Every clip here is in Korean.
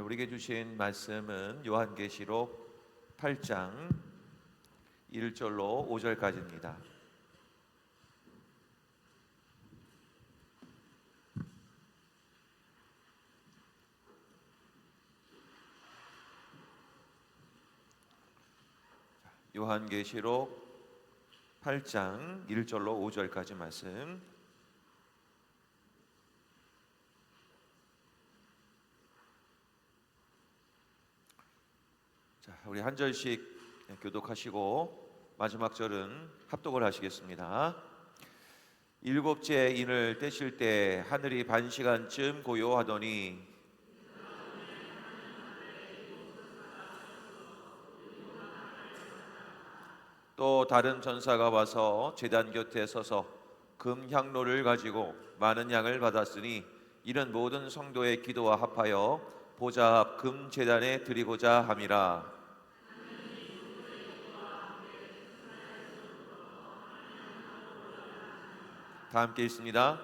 우리에게 주신 말씀은 요한계시록 8장 1절로 5절까지입니다. 요한계시록 8장 1절로 5절까지 말씀. 자, 우리 한 절씩 교독하시고 마지막 절은 합독을 하시겠습니다. 일곱째 인을 떼실 때 하늘이 반시간쯤 고요하더니 또 다른 전사가 와서 제단 곁에 서서 금향로를 가지고 많은 양을 받았으니 이는 모든 성도의 기도와 합하여 보좌 앞 금제단에 드리고자 함이라. 다 함께 있습니다.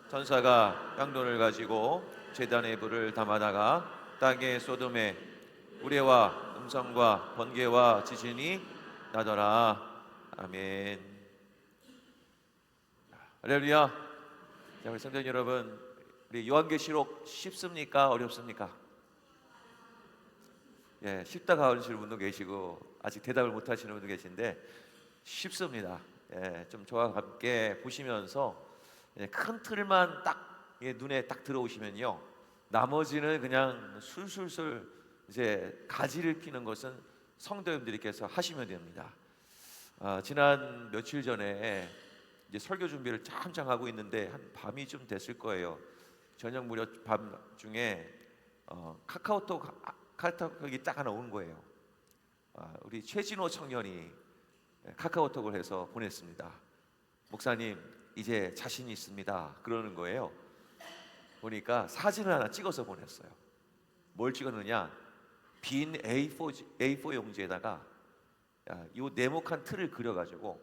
전사가 향로를 가지고 제단에 불을 담아다가 땅에 소돔에 우레와 음성과 번개와 지진이 나더라. 아멘. 할렐루야. 자, 우리 성도 여러분, 우리 요한계시록 쉽습니까? 어렵습니까? 예, 쉽다고 하시는 분도 계시고 아직 대답을 못 하시는 분도 계신데 쉽습니다. 예, 좀 저와 함께 보시면서 큰 틀만 딱 눈에 딱 들어오시면요, 나머지는 그냥 술술술 이제 가지를 피는 것은 성도님들께서 하시면 됩니다. 지난 며칠 전에 이제 설교 준비를 잠잠 하고 있는데 한 밤이 좀 됐을 거예요. 저녁 무렵 밤 중에 카카오톡이 딱 하나 온 거예요. 우리 최진호 청년이 카카오톡을 해서 보냈습니다. 목사님, 이제 자신이 있습니다. 그러는 거예요. 보니까 사진을 하나 찍어서 보냈어요. 뭘 찍었느냐? 빈 A4 용지에다가 이 네모칸 틀을 그려가지고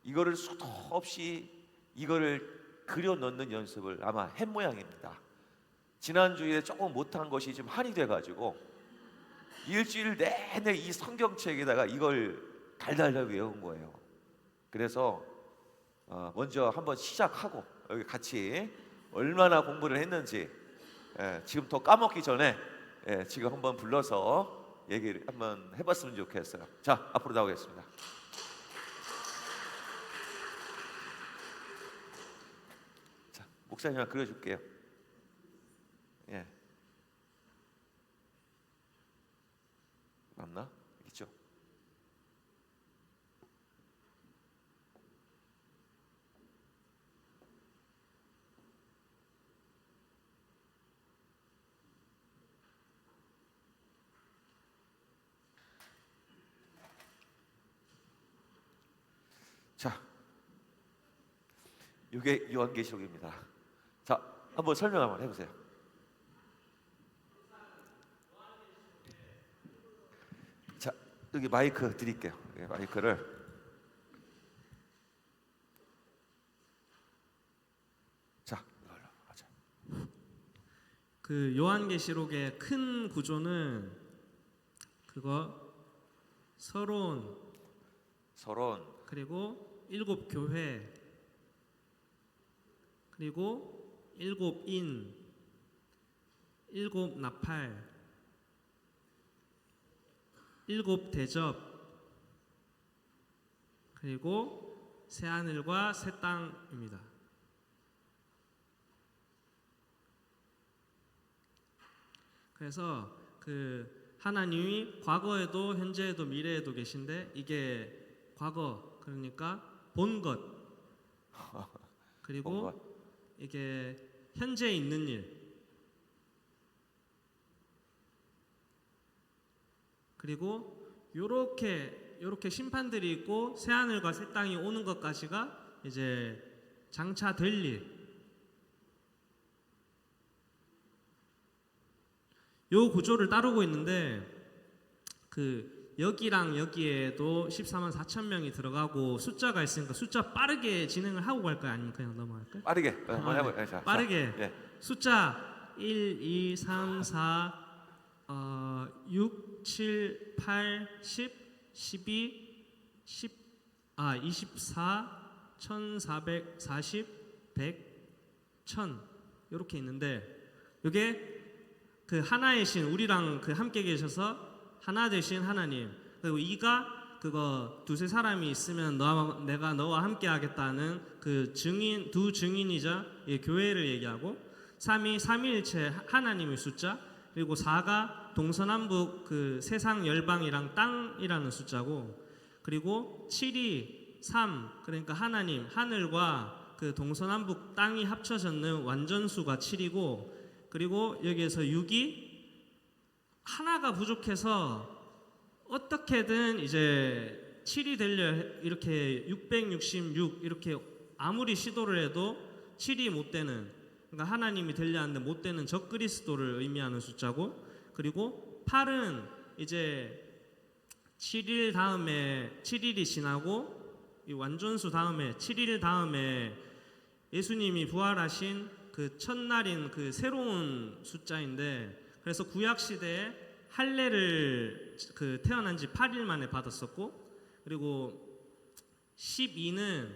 이거를 수도 없이 이거를 그려 넣는 연습을 아마 한 모양입니다. 지난주에 조금 못한 것이 좀 한이 돼가지고 일주일 내내 이 성경책에다가 이걸 달달달 외운 거예요. 그래서 먼저 한번 시작하고 여기 같이 얼마나 공부를 했는지 지금 더 까먹기 전에 지금 한번 불러서 얘기를 한번 해봤으면 좋겠어요. 자, 앞으로 나오겠습니다. 자, 목사님만 그려줄게요. 예, 맞나? 있죠? 자, 이게 요한계시록입니다. 자, 한번 설명 한번 해보세요. 자, 여기 마이크 드릴게요. 마이크를. 자, 이걸로 하자. 그 요한계시록의 큰 구조는 그거 서론, 그리고 7 교회, 그리고 7 인, 7 나팔, 7 대접, 그리고 새 하늘과 새 땅입니다. 그래서 그 하나님이 과거에도 현재에도 미래에도 계신데 이게 과거, 그러니까 본 것, 그리고 이게 현재 있는 일, 그리고 요렇게 심판들이 있고 새 하늘과 새 땅이 오는 것까지가 이제 장차 될 일. 요 구조를 따르고 있는데 그 여기랑 여기에도 14만 4천 명이 들어가고 숫자가 있으니까 숫자 빠르게 진행을 하고 갈까요? 아니면 그냥 넘어갈까요? 빠르게 한번 해보자. 빠르게. 예. 숫자 1, 2, 3, 4, 6, 7, 8, 10, 12, 24, 1440, 100, 1000 이렇게 있는데 이게 그 하나의 신 우리랑 그 함께 계셔서 하나 되신 하나님 그리고 이가 그거 두세 사람이 있으면 내가 너와 함께 하겠다는 그 증인 두 증인이자 교회를 얘기하고 3이 삼위일체 하나님의 숫자 그리고 4가 동서남북 그 세상 열방이랑 땅이라는 숫자고 그리고 7이 3 그러니까 하나님 하늘과 그 동서남북 땅이 합쳐졌는 완전수가 7이고 그리고 여기에서 6이 하나가 부족해서 어떻게든 이제 7이 되려 이렇게 666 이렇게 아무리 시도를 해도 7이 못 되는 그러니까 하나님이 되려 하는데 못 되는 적그리스도를 의미하는 숫자고 그리고 8은 이제 7일 다음에 7일이 지나고 이 완전수 다음에 7일 다음에 예수님이 부활하신 그 첫날인 그 새로운 숫자인데 그래서 구약 시대에 할례를 그 태어난 지 8일 만에 받았었고 그리고 12는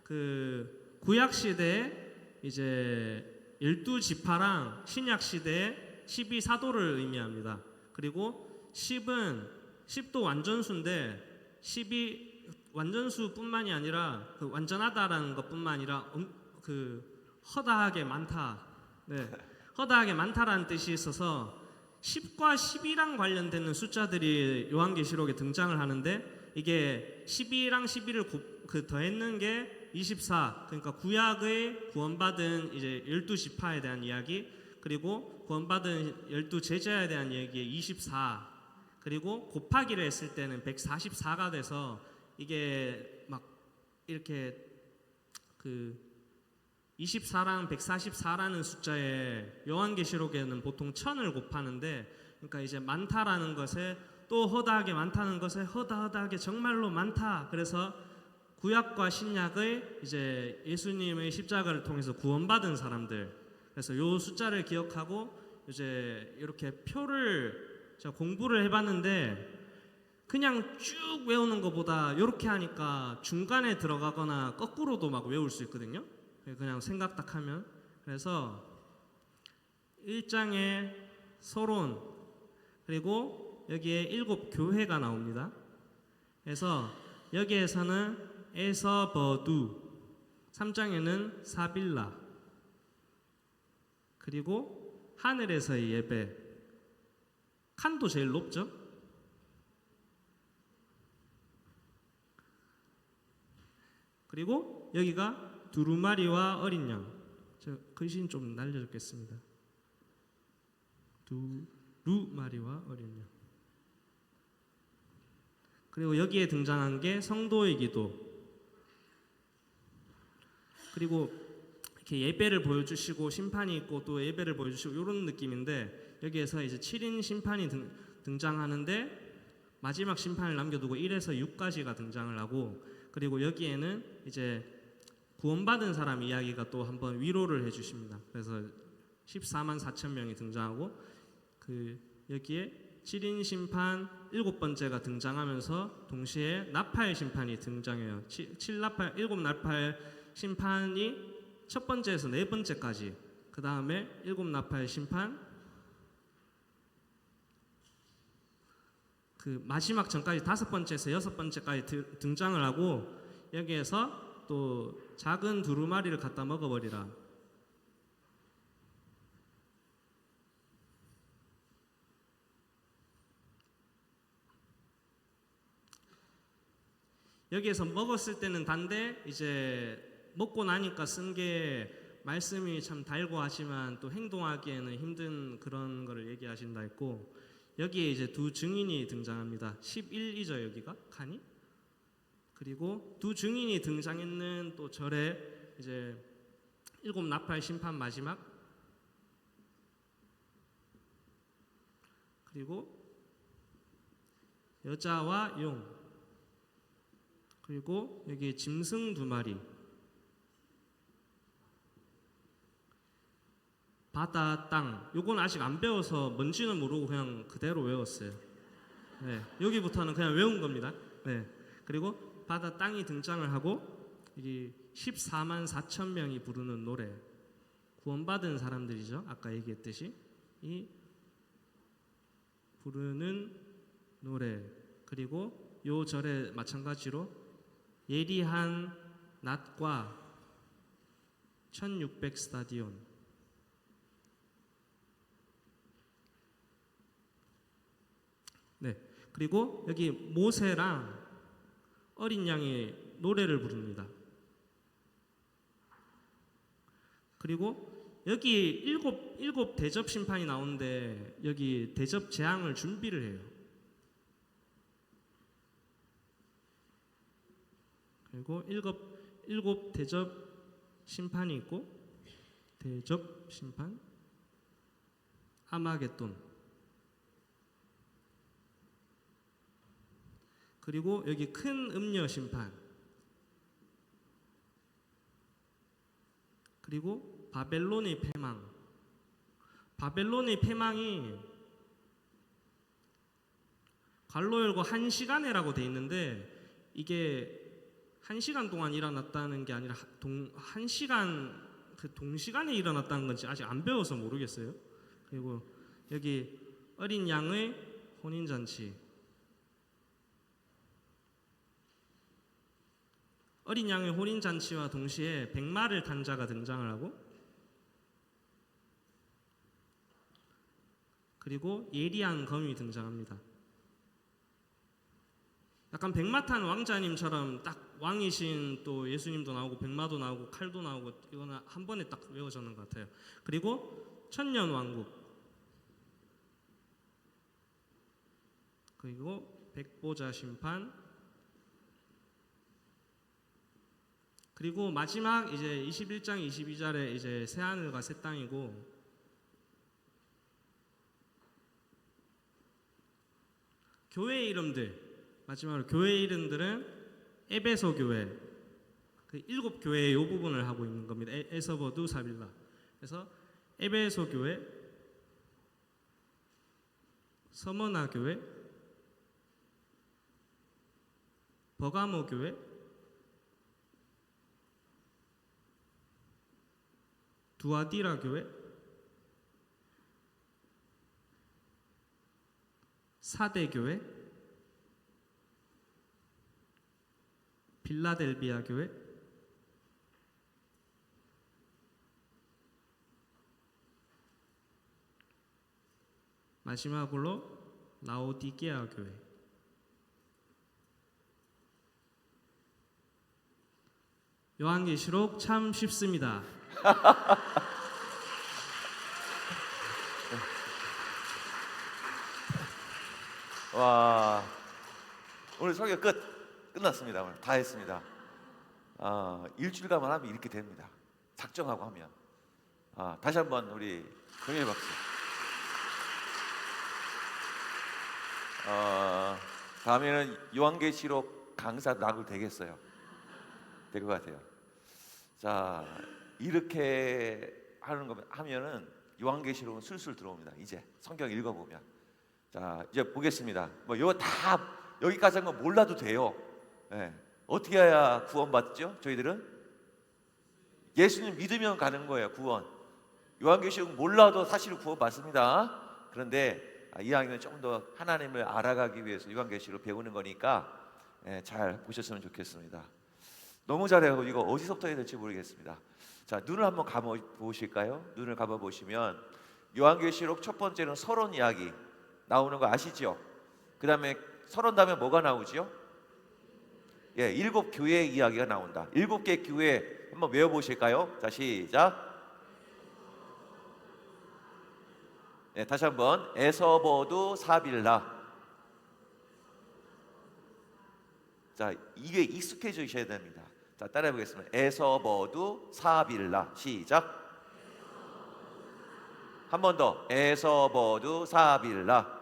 그 구약 시대에 이제 12지파랑 신약 시대에 12사도를 의미합니다. 그리고 10도 완전수인데 10이 완전수뿐만이 아니라 그 완전하다라는 것뿐만 아니라 그 허다하게 많다. 네. 허다하게 많다라는 뜻이 있어서 10과 12랑 관련되는 숫자들이 요한계시록에 등장을 하는데 이게 12랑 12를 그 더했는 게 24. 그러니까 구약의 구원받은 이제 12지파에 대한 이야기 그리고 구원받은 12제자에 대한 이야기에 24. 그리고 곱하기를 했을 때는 144가 돼서 이게 막 이렇게 그 24랑 144라는 숫자에 요한계시록에는 보통 1000을 곱하는데 그러니까 이제 많다라는 것에 또 허다하게 많다는 것에 허다하게 정말로 많다. 그래서 구약과 신약의 이제 예수님의 십자가를 통해서 구원받은 사람들 그래서 요 숫자를 기억하고 이제 이렇게 표를 제가 공부를 해봤는데 그냥 쭉 외우는 것보다 이렇게 하니까 중간에 들어가거나 거꾸로도 막 외울 수 있거든요. 그냥 생각 딱 하면 그래서 1장에 서론 그리고 여기에 7교회가 나옵니다. 그래서 여기에서는 에서버두 3장에는 사빌라 그리고 하늘에서의 예배 칸도 제일 높죠. 그리고 여기가 두루마리와 어린 양. 제가 글씨는 좀 날려줬겠습니다. 두루마리와 어린 양. 그리고 여기에 등장한 게 성도의 기도. 그리고 이렇게 예배를 보여주시고 심판이 있고 또 예배를 보여주시고 이런 느낌인데 여기에서 이제 7인 심판이 등장하는데 마지막 심판을 남겨두고 1에서 6까지가 등장을 하고 그리고 여기에는 이제 구원받은 사람 이야기가 또 한번 위로를 해주십니다. 그래서 14만 4천 명이 등장하고 그 여기에 7인 심판 7번째가 등장하면서 동시에 나팔 심판이 등장해요. 7나팔 심판이 첫 번째에서 네 번째까지 그 다음에 7나팔 심판 그 마지막 전까지 5번째에서 6번째까지 등장을 하고 여기에서 또 작은 두루마리를 갖다 먹어버리라. 여기에서 먹었을 때는 단데 이제 먹고 나니까 쓴 게 말씀이 참 달고 하지만 또 행동하기에는 힘든 그런 거를 얘기하신다 했고 여기에 이제 두 증인이 등장합니다. 11이죠 여기가 칸이. 그리고 두 증인이 등장했는 또 절에 이제 7나팔 심판 마지막 그리고 여자와 용 그리고 여기 짐승 2마리 바다, 땅. 요건 아직 안 배워서 뭔지는 모르고 그냥 그대로 외웠어요. 네, 여기부터는 그냥 외운 겁니다. 네, 그리고 바다, 땅이 등장을 하고 이 14만 4천 명이 부르는 노래, 구원받은 사람들이죠. 아까 얘기했듯이 이 부르는 노래, 그리고 요 절에 마찬가지로 예리한 낮과 1600 스타디온. 네, 그리고 여기 모세랑 어린 양이 노래를 부릅니다. 그리고 여기 일곱 대접 심판이 나오는데 여기 대접 재앙을 준비를 해요. 그리고 일곱 대접 심판이 있고, 대접 심판, 아마겟돈. 그리고 여기 큰 음녀 심판. 그리고 바벨론의 패망. 바벨론의 패망이 괄로 열고 1시간에라고 돼 있는데 이게 1시간 동안 일어났다는 게 아니라 1시간 그 동시간에 일어났다는 건지 아직 안 배워서 모르겠어요. 그리고 여기 어린 양의 혼인잔치. 어린 양의 혼인잔치와 동시에 백마를 탄 자가 등장을 하고, 그리고 예리한 검이 등장합니다. 약간 백마 탄 왕자님처럼 딱 왕이신 또 예수님도 나오고 백마도 나오고 칼도 나오고, 이거는 한 번에 딱 외워졌는 것 같아요. 그리고 천년 왕국, 그리고 백보자 심판, 그리고 마지막 이제 21장 22절에 이제 새 하늘과 새 땅이고, 교회 이름들, 마지막으로 교회 이름들은 에베소 교회, 그 7교회의 이 부분을 하고 있는 겁니다. 에서버두 사빌라. 그래서 에베소 교회, 서머나 교회, 버가모 교회, 두아디라 교회, 사대 교회, 빌라델비아 교회, 마지막으로 라오디게아 교회. 요한계시록 참 쉽습니다. 와, 오늘 설교 끝났습니다. 오늘 다 했습니다. 일주일간만 하면 이렇게 됩니다. 작정하고 하면. 다시 한번 우리 경혜 박수. 다음에는 요한계시록 강사 나도 되겠어요. 될 것 같아요. 자, 이렇게 하면은 요한계시록은 술술 들어옵니다. 이제 성경 읽어보면. 자, 이제 보겠습니다. 뭐 이거 다 여기까지 한 건 몰라도 돼요. 네. 어떻게 해야 구원받죠? 저희들은 예수님 믿으면 가는 거예요. 구원. 요한계시록 몰라도 사실 구원받습니다. 그런데 이 학기는 조금 더 하나님을 알아가기 위해서 요한계시록 배우는 거니까 잘 보셨으면 좋겠습니다. 너무 잘해요. 이거 어디서부터 해야 될지 모르겠습니다. 자, 눈을 한번 감아 보실까요? 눈을 감아 보시면 요한계시록 첫 번째는 서론 이야기 나오는 거 아시죠? 그 다음에 서론 다음에 뭐가 나오죠? 7교회 이야기가 나온다. 7개 교회 한번 외워보실까요? 자, 시작. 다시 한번 에서버두 사빌라. 자, 이게 익숙해지셔야 됩니다. 자, 따라해 보겠습니다. 에서버두 사빌라. 시작. 한 번 더. 에서버두 사빌라.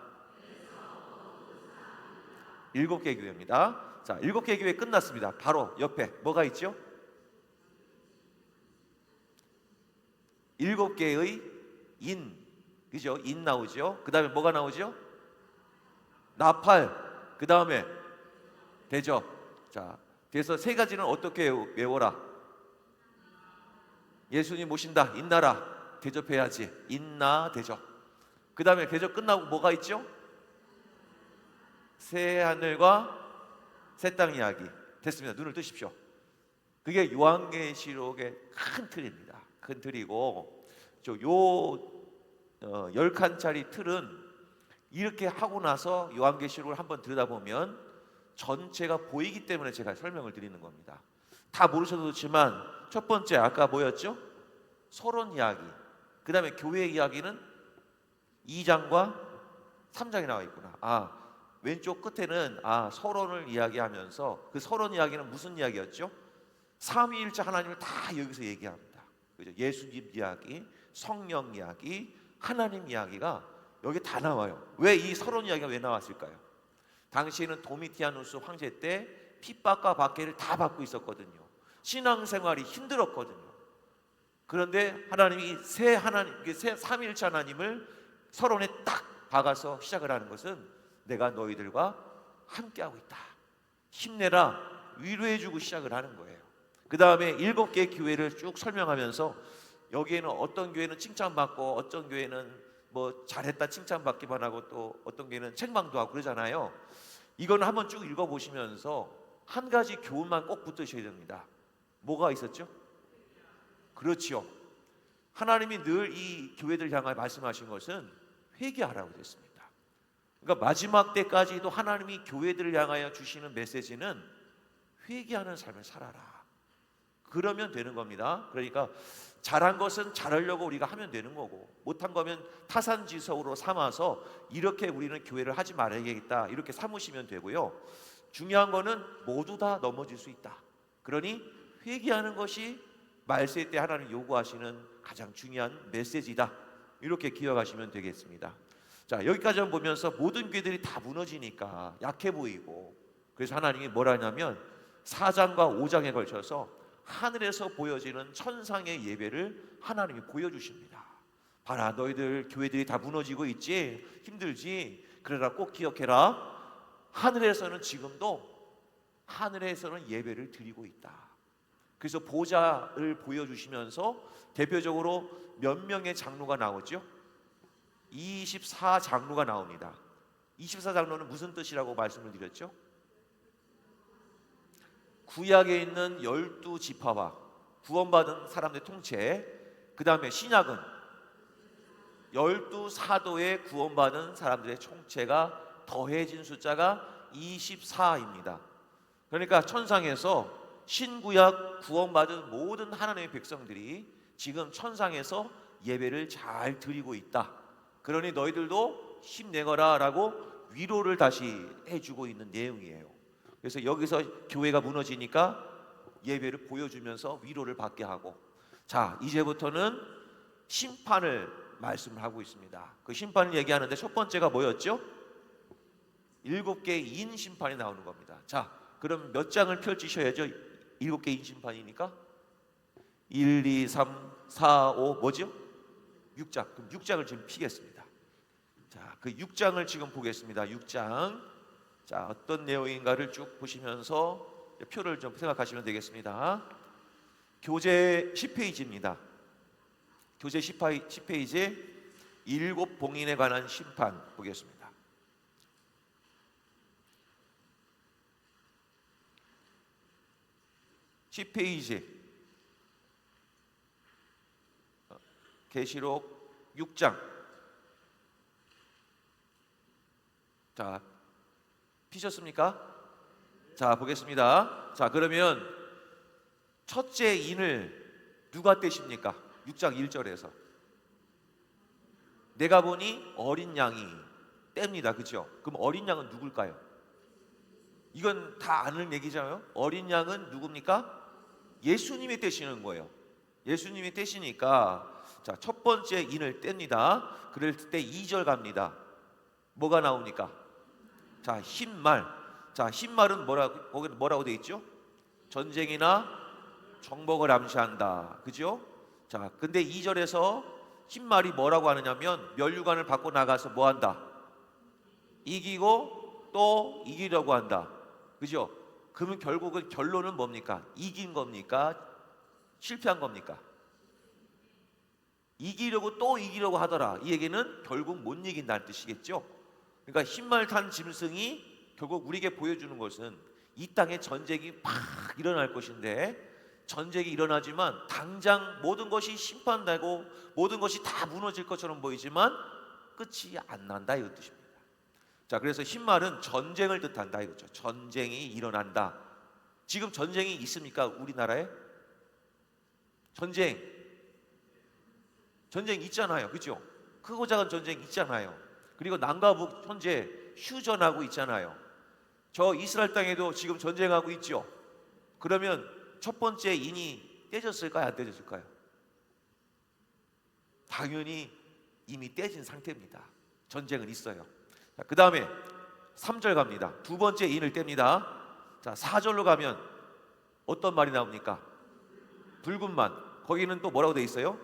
7개 교회입니다. 자, 7개 교회 끝났습니다. 바로 옆에 뭐가 있죠? 7개의 인, 그죠? 인 나오죠. 그 다음에 뭐가 나오죠? 나팔. 그 다음에 대접. 자, 그래서 세 가지는 어떻게 외워라? 예수님 모신다. 인나라. 대접해야지. 인나 대접. 그 다음에 대접 끝나고 뭐가 있죠? 새 하늘과 새 땅 이야기. 됐습니다. 눈을 뜨십시오. 그게 요한계시록의 큰 틀입니다. 큰 틀이고, 요 10칸짜리 틀은 이렇게 하고 나서 요한계시록을 한번 들여다보면 전체가 보이기 때문에 제가 설명을 드리는 겁니다. 다 모르셔도 좋지만 첫 번째 아까 뭐였죠? 서론 이야기. 그 다음에 교회 이야기는 2장과 3장에 나와 있구나. 왼쪽 끝에는 서론을 이야기하면서 그 서론 이야기는 무슨 이야기였죠? 삼위일체 하나님을 다 여기서 얘기합니다. 그죠? 예수님 이야기, 성령 이야기, 하나님 이야기가 여기 다 나와요. 왜 이 서론 이야기가 왜 나왔을까요? 당시에는 도미티아누스 황제 때 핍박과 박해를 다 받고 있었거든요. 신앙생활이 힘들었거든요. 그런데 하나님이 새 삼위일체 하나님을 서론에 딱 박아서 시작을 하는 것은 내가 너희들과 함께하고 있다. 힘내라. 위로해주고 시작을 하는 거예요. 그 다음에 7개의 교회를 쭉 설명하면서 여기에는 어떤 교회는 칭찬받고 어떤 교회는 뭐 잘했다 칭찬받기만 하고 또 어떤 교회는 책망도 하고 그러잖아요. 이거는 한번 쭉 읽어보시면서 한 가지 교훈만 꼭 붙드셔야 됩니다. 뭐가 있었죠? 그렇죠. 하나님이 늘 이 교회들 향하여 말씀하신 것은 회개하라고 됐습니다. 그러니까 마지막 때까지도 하나님이 교회들을 향하여 주시는 메시지는 회개하는 삶을 살아라. 그러면 되는 겁니다. 그러니까 잘한 것은 잘하려고 우리가 하면 되는 거고, 못한 거면 타산지석으로 삼아서 이렇게 우리는 교회를 하지 말아야겠다 이렇게 삼으시면 되고요. 중요한 거는 모두 다 넘어질 수 있다. 그러니 회개하는 것이 말세 때 하나님 요구하시는 가장 중요한 메시지다. 이렇게 기억하시면 되겠습니다. 자, 여기까지 보면서 모든 교회들이 다 무너지니까 약해 보이고, 그래서 하나님이 뭐라 하냐면 4장과 5장에 걸쳐서 하늘에서 보여지는 천상의 예배를 하나님이 보여주십니다. 봐라, 너희들 교회들이 다 무너지고 있지? 힘들지? 그러나 꼭 기억해라. 하늘에서는 지금도 하늘에서는 예배를 드리고 있다. 그래서 보좌를 보여주시면서 대표적으로 몇 명의 장로가 나오죠? 24장로가 나옵니다. 24장로는 무슨 뜻이라고 말씀을 드렸죠? 구약에 있는 12지파와 구원받은 사람들의 통체, 그 다음에 신약은 12사도의 구원받은 사람들의 총체가 더해진 숫자가 24입니다. 그러니까 천상에서 신구약 구원받은 모든 하나님의 백성들이 지금 천상에서 예배를 잘 드리고 있다. 그러니 너희들도 힘내거라 라고 위로를 다시 해주고 있는 내용이에요. 그래서 여기서 교회가 무너지니까 예배를 보여주면서 위로를 받게 하고, 자, 이제부터는 심판을 말씀을 하고 있습니다. 그 심판을 얘기하는데 첫 번째가 뭐였죠? 7개의 인 심판이 나오는 겁니다. 자, 그럼 몇 장을 펼치셔야죠? 7개의 인 심판이니까 1, 2, 3, 4, 5 뭐죠? 6장. 그럼 6장을 지금 피겠습니다. 자, 그 6장을 지금 보겠습니다. 6장. 자, 어떤 내용인가를 쭉 보시면서 표를 좀 생각하시면 되겠습니다. 교재 10페이지입니다. 교재 10페이지 7 봉인에 관한 심판 보겠습니다. (10페이지) 계시록 6장. 자, 피셨습니까? 자, 보겠습니다. 자, 그러면 첫째 인을 누가 떼십니까? 6장 1절에서 내가 보니 어린 양이 뗍니다. 그죠? 그럼 어린 양은 누굴까요? 이건 다 아는 얘기잖아요. 어린 양은 누굽니까? 예수님이 떼시는 거예요. 예수님이 떼시니까, 자, 첫 번째 인을 뗍니다. 그럴 때 2절 갑니다. 뭐가 나옵니까? 자, 흰말. 자, 흰말은 뭐라고 되어 있죠? 전쟁이나 정복을 암시한다. 그죠? 자, 근데 2절에서 흰말이 뭐라고 하느냐면 면류관을 받고 나가서 뭐 한다? 이기고 또 이기려고 한다. 그죠? 그러면 결국은 결론은 뭡니까? 이긴 겁니까? 실패한 겁니까? 이기려고 또 이기려고 하더라. 이 얘기는 결국 못 이긴다는 뜻이겠죠. 그러니까 흰말 탄 짐승이 결국 우리에게 보여주는 것은 이 땅에 전쟁이 막 일어날 것인데, 전쟁이 일어나지만 당장 모든 것이 심판되고 모든 것이 다 무너질 것처럼 보이지만 끝이 안 난다, 이런 뜻입니다. 자, 그래서 흰말은 전쟁을 뜻한다 이거죠. 전쟁이 일어난다. 지금 전쟁이 있습니까? 우리나라에? 전쟁 있잖아요. 그죠? 크고 작은 전쟁 있잖아요. 그리고 남과 북 현재 휴전하고 있잖아요. 저 이스라엘 땅에도 지금 전쟁하고 있죠. 그러면 첫 번째 인이 떼졌을까요? 안 떼졌을까요? 당연히 이미 떼진 상태입니다. 전쟁은 있어요. 그 다음에 3절 갑니다. 두 번째 인을 뗍니다. 자, 4절로 가면 어떤 말이 나옵니까? 붉은 만. 거기는 또 뭐라고 돼 있어요?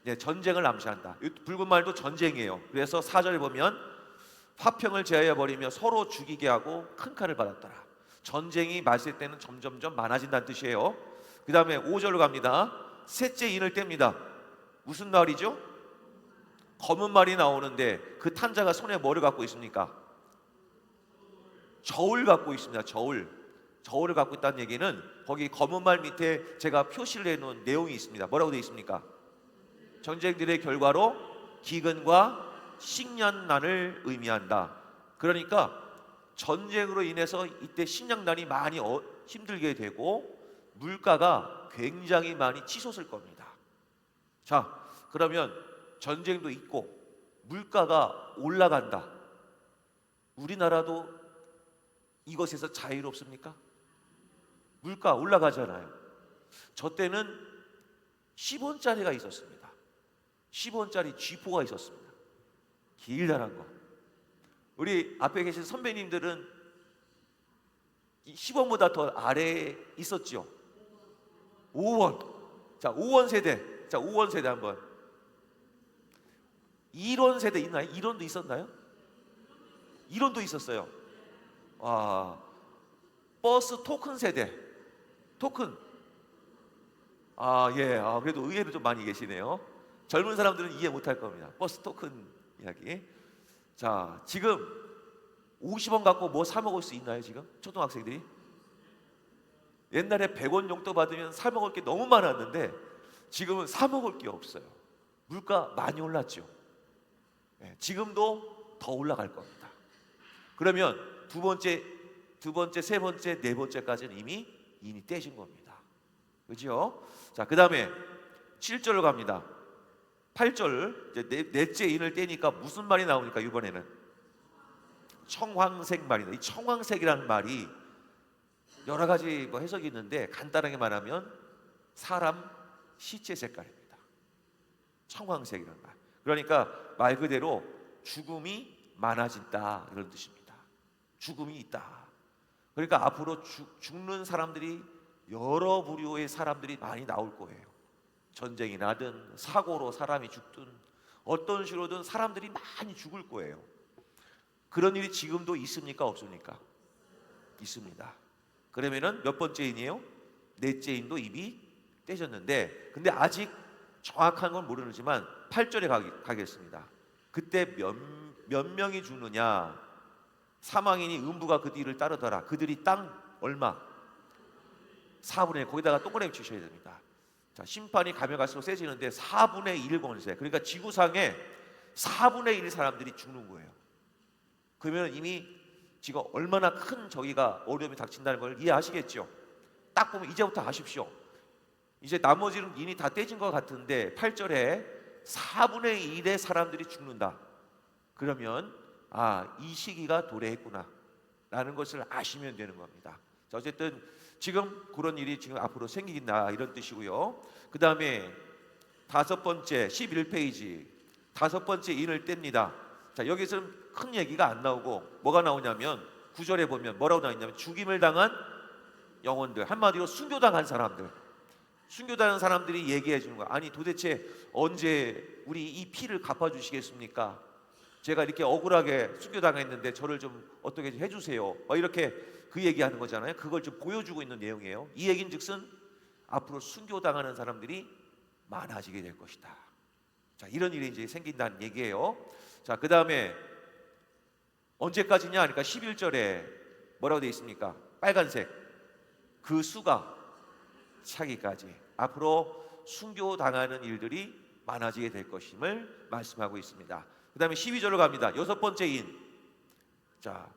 네, 전쟁을 암시한다. 이 붉은 말도 전쟁이에요. 그래서 4절에 보면 화평을 제하여 버리며 서로 죽이게 하고 큰 칼을 받았더라. 전쟁이 맞을 때는 점점점 많아진다는 뜻이에요. 그 다음에 5절로 갑니다. 셋째 인을 뗍니다. 무슨 말이죠? 검은 말이 나오는데 그 탄자가 손에 뭐를 갖고 있습니까? 저울 갖고 있습니다. 저울을 갖고 있다는 얘기는 거기 검은 말 밑에 제가 표시를 해놓은 내용이 있습니다. 뭐라고 되어 있습니까? 전쟁들의 결과로 기근과 식량난을 의미한다. 그러니까 전쟁으로 인해서 이때 식량난이 많이 힘들게 되고 물가가 굉장히 많이 치솟을 겁니다. 자, 그러면 전쟁도 있고 물가가 올라간다. 우리나라도 이것에서 자유롭습니까? 물가 올라가잖아요. 저 때는 10원짜리가 있었습니다. 10원짜리 쥐포가 있었습니다. 길다란 거. 우리 앞에 계신 선배님들은 10원보다 더 아래에 있었죠. 5원. 자, 5원 세대. 자, 5원 세대 한번. 1원 세대 있나요? 1원도 있었나요? 1원도 있었어요. 와, 버스 토큰 세대. 토큰. 아, 예. 아, 그래도 의외로 좀 많이 계시네요. 젊은 사람들은 이해 못할 겁니다. 버스 토큰 이야기. 자, 지금 50원 갖고 뭐 사 먹을 수 있나요? 지금 초등학생들이? 옛날에 100원 용돈 받으면 사 먹을 게 너무 많았는데 지금은 사 먹을 게 없어요. 물가 많이 올랐죠. 네, 지금도 더 올라갈 겁니다. 그러면 두 번째, 세 번째, 네 번째까지는 이미 인이 떼진 겁니다. 그죠? 자, 그 다음에 7절로 갑니다. 8절, 이제 넷째 인을 떼니까 무슨 말이 나오니까 이번에는 청황색 말이다. 이 청황색이라는 말이 여러 가지 뭐 해석이 있는데 간단하게 말하면 사람 시체 색깔입니다. 청황색이라는 말. 그러니까 말 그대로 죽음이 많아진다, 이런 뜻입니다. 죽음이 있다. 그러니까 앞으로 죽는 사람들이 여러 부류의 사람들이 많이 나올 거예요. 전쟁이 나든 사고로 사람이 죽든 어떤 식으로든 사람들이 많이 죽을 거예요. 그런 일이 지금도 있습니까? 없습니까? 있습니다. 그러면은 몇 번째 인이에요? 넷째 인도 입이 떼졌는데, 근데 아직 정확한 건 모르지만 8절에 가겠습니다. 그때 몇 명이 죽느냐? 사망인이 음부가 그 뒤를 따르더라. 그들이 땅 얼마? 4분의 1. 거기다가 동그라미 치셔야 됩니다. 자, 심판이 가면 갈수록 세지는데 4분의 1 권세. 그러니까 지구상에 4분의 1 사람들이 죽는 거예요. 그러면 이미 지금 얼마나 큰 저기가 어려움이 닥친다는 걸 이해하시겠죠? 딱 보면 이제부터 아십시오. 이제 나머지는 인이 다 떼진 것 같은데 8절에 4분의 1의 사람들이 죽는다. 그러면 이 시기가 도래했구나 라는 것을 아시면 되는 겁니다. 자, 어쨌든 지금 그런 일이 지금 앞으로 생기긴다, 이런 뜻이고요. 그 다음에 다섯 번째 11페이지 다섯 번째 인을 뗍니다. 자, 여기서는 큰 얘기가 안 나오고 뭐가 나오냐면 9절에 보면 뭐라고 나오냐면 죽임을 당한 영혼들, 한마디로 순교당한 사람들. 순교당한 사람들이 얘기해 주는 거야. 아니 도대체 언제 우리 이 피를 갚아주시겠습니까? 제가 이렇게 억울하게 순교당했는데 저를 좀 어떻게 좀 해주세요. 이렇게 그 얘기하는 거잖아요. 그걸 좀 보여주고 있는 내용이에요. 이 얘긴즉슨 앞으로 순교당하는 사람들이 많아지게 될 것이다. 자, 이런 일이 이제 생긴다는 얘기예요. 자, 그 다음에 언제까지냐? 그러니까 11절에 뭐라고 되어 있습니까? 빨간색 그 수가 차기까지 앞으로 순교당하는 일들이 많아지게 될 것임을 말씀하고 있습니다. 그 다음에 12절로 갑니다. 여섯 번째 인. 자,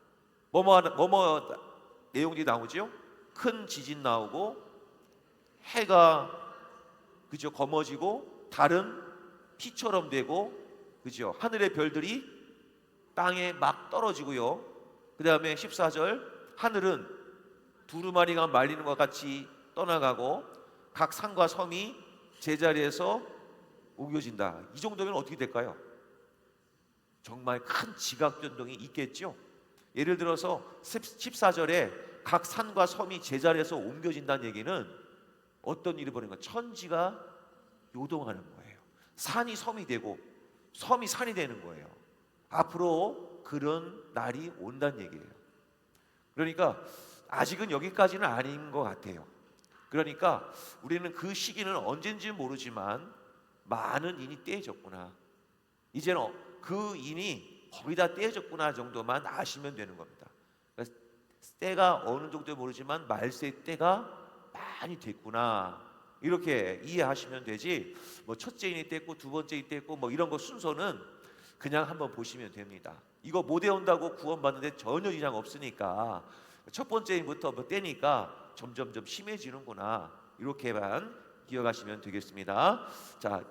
뭐뭐 내용이 나오죠? 큰 지진 나오고 해가 그죠 검어지고 달은 피처럼 되고 그죠 하늘의 별들이 땅에 막 떨어지고요. 그 다음에 14절 하늘은 두루마리가 말리는 것 같이 떠나가고 각 산과 섬이 제자리에서 옮겨진다. 이 정도면 어떻게 될까요? 정말 큰 지각 변동이 있겠죠. 예를 들어서 14절에 각 산과 섬이 제자리에서 옮겨진다는 얘기는 어떤 일이 벌어진 거예요? 천지가 요동하는 거예요. 산이 섬이 되고 섬이 산이 되는 거예요. 앞으로 그런 날이 온다는 얘기예요. 그러니까 아직은 여기까지는 아닌 것 같아요. 그러니까 우리는 그 시기는 언젠지 모르지만 많은 인이 떼어졌구나. 이제는 그 인이 거의 다 떼어졌구나 정도만 아시면 되는 겁니다. 그러니까 때가 어느 정도 모르지만 말세 때가 많이 됐구나. 이렇게 이해하시면 되지. 뭐 첫째 인이 뗐고 두 번째 인이 뗐고 뭐 이런 거 순서는 그냥 한번 보시면 됩니다. 이거 못 외운다고 구원받는데 전혀 이상 없으니까 첫 번째 인부터 뭐 떼니까 점점점 심해지는구나. 이렇게만 기억하시면 되겠습니다. 자,